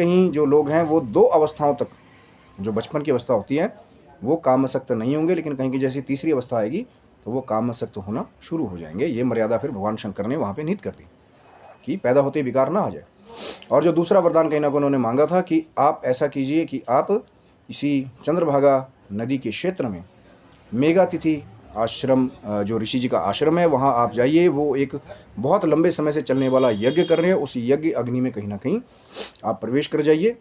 कहीं जो लोग हैं वो 2 अवस्थाओं तक, जो बचपन की अवस्था होती है वो कामासक्त नहीं होंगे, लेकिन कहीं की जैसी तीसरी अवस्था आएगी तो वो कामासक्त होना शुरू हो जाएंगे। ये मर्यादा फिर भगवान शंकर ने वहाँ पे निहित कर दी कि पैदा होते ही विकार ना आ जाए। और जो दूसरा वरदान कहीं ना कहीं उन्होंने मांगा था कि आप ऐसा कीजिए कि आप इसी चंद्रभागा नदी के क्षेत्र में मेघातिथि आश्रम, जो ऋषि जी का आश्रम है, वहाँ आप जाइए। वो एक बहुत लंबे समय से चलने वाला यज्ञ कर रहे हैं, उस यज्ञ अग्नि में कहीं ना कहीं आप प्रवेश कर जाइए,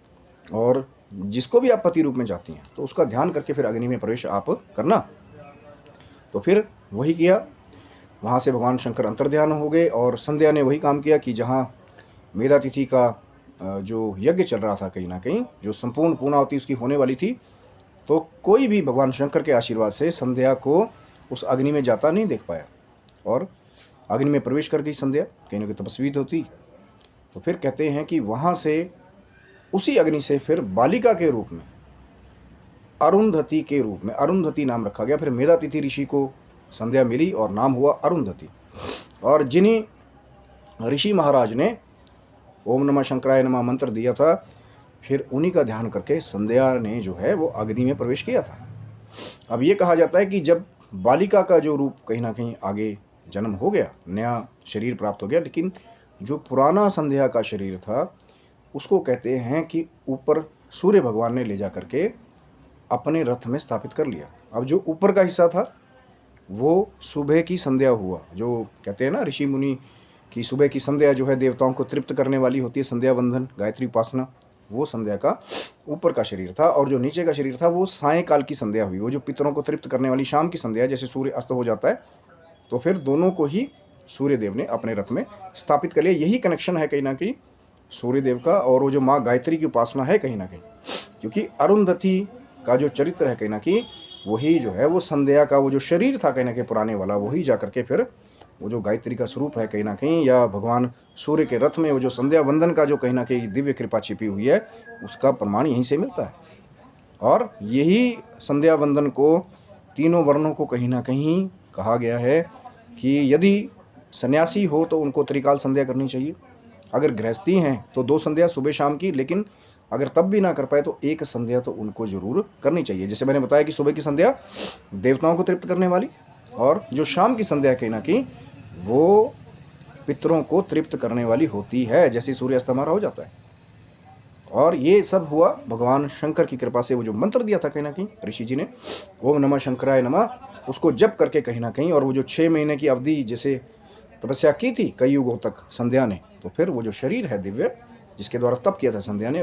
और जिसको भी आप पति रूप में चाहती हैं तो उसका ध्यान करके फिर अग्नि में प्रवेश आप करना। तो फिर वही किया, वहाँ से भगवान शंकर अंतर्ध्यान हो गए, और संध्या ने वही काम किया कि जहाँ मेधातिथि का जो यज्ञ चल रहा था, कहीं ना कहीं जो संपूर्ण पूर्णाहुति उसकी होने वाली थी, तो कोई भी भगवान शंकर के आशीर्वाद से संध्या को उस अग्नि में जाता नहीं देख पाया, और अग्नि में प्रवेश कर गई संध्या, कहीं ना कहीं तपस्वी होती। तो फिर कहते हैं कि वहाँ से, उसी अग्नि से फिर बालिका के रूप में, अरुंधति के रूप में, अरुंधति नाम रखा गया। फिर मेधातिथि ऋषि को संध्या मिली और नाम हुआ अरुंधति। और जिन्हीं ऋषि महाराज ने ओम नमः शंकराय नमः मंत्र दिया था, फिर उन्हीं का ध्यान करके संध्या ने जो है वो अग्नि में प्रवेश किया था। अब ये कहा जाता है कि जब बालिका का जो रूप कहीं ना कहीं आगे जन्म हो गया, नया शरीर प्राप्त हो गया, लेकिन जो पुराना संध्या का शरीर था उसको कहते हैं कि ऊपर सूर्य भगवान ने ले जा करके अपने रथ में स्थापित कर लिया। अब जो ऊपर का हिस्सा था वो सुबह की संध्या हुआ, जो कहते हैं ना ऋषि मुनि कि सुबह की संध्या जो है देवताओं को तृप्त करने वाली होती है, संध्या वंदन, गायत्री उपासना, वो संध्या का ऊपर का शरीर था। और जो नीचे का शरीर था वो सायंकाल की संध्या हुई, वो जो पितरों को तृप्त करने वाली शाम की संध्या, जैसे सूर्य अस्त हो जाता है तो फिर दोनों को ही सूर्य देव ने अपने रथ में स्थापित कर लिया। यही कनेक्शन है कहीं ना कहीं सूर्य देव का, और वो जो माँ गायत्री की उपासना है कहीं ना कहीं, क्योंकि अरुंधति का जो चरित्र है कहीं ना कहीं वही जो है वो संध्या का वो जो शरीर था कहीं ना कहीं पुराने वाला, वही जा करके फिर वो जो गायत्री का स्वरूप है कहीं ना कहीं, या भगवान सूर्य के रथ में वो जो संध्या वंदन का जो कहीं ना कहीं दिव्य कृपा छिपी हुई है, उसका प्रमाण यहीं से मिलता है। और यही संध्या वंदन को तीनों वर्णों को कहीं ना कहीं कहा गया है कि यदि सन्यासी हो तो उनको त्रिकाल संध्या करनी चाहिए, अगर गृहस्थी हैं तो 2 संध्या सुबह शाम की, लेकिन अगर तब भी ना कर पाए तो 1 संध्या तो उनको जरूर करनी चाहिए। जैसे मैंने बताया कि सुबह की संध्या देवताओं को तृप्त करने वाली, और जो शाम की संध्या कहीं ना कहीं वो पितरों को तृप्त करने वाली होती है, जैसे सूर्यास्त हमारा हो जाता है। और ये सब हुआ भगवान शंकर की कृपा से। वो जो मंत्र दिया था कहीं ना कहीं ऋषि जी ने, ओम नमः शंकराय नमः, उसको जप करके कहीं ना कहीं, और वो जो 6 महीने की अवधि जैसे तपस्या की थी कई युगों तक संध्या ने, तो फिर वो जो शरीर है दिव्य जिसके द्वारा तप किया था संध्या ने,